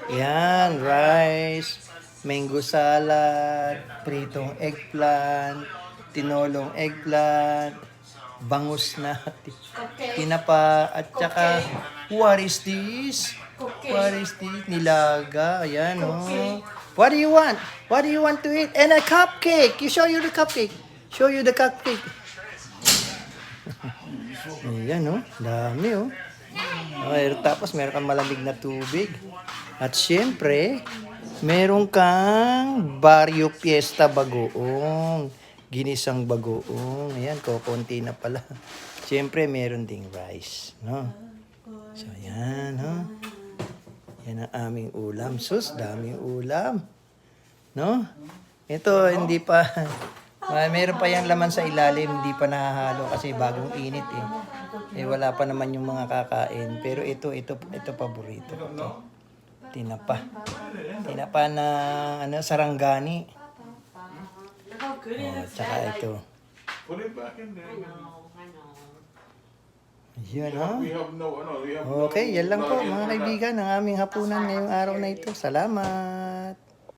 Yan, rice, mango salad, pritong eggplant, tinolong eggplant, bangus na tinapa, at saka, what is this? What is this? Nilaga, ayan, oh. What do you want? What do you want to eat? And a cupcake. You show you the cupcake. Show you the cupcake. Ayan, oh. Dami, oh. Okay, tapos meron kang malamig na tubig. At syempre, meron kang Barrio Fiesta bagoong. Ginisang bagoong. Ayan, kokonti na pala. Syempre, meron ding rice, no? So, ayan, no? Yan ang aming ulam. Sus, daming ulam. No? Ito, hindi pa... Meron pa yung laman sa ilalim, hindi pa nahahalo kasi bagong init eh. Wala pa naman yung mga kakain. Pero ito paborito ko to. Tinapa. Tinapa na sarangani. Oh, tsaka ito. Yun, ha? Okay, yan lang po mga kaibigan ang aming hapunan ngayong araw na ito. Salamat!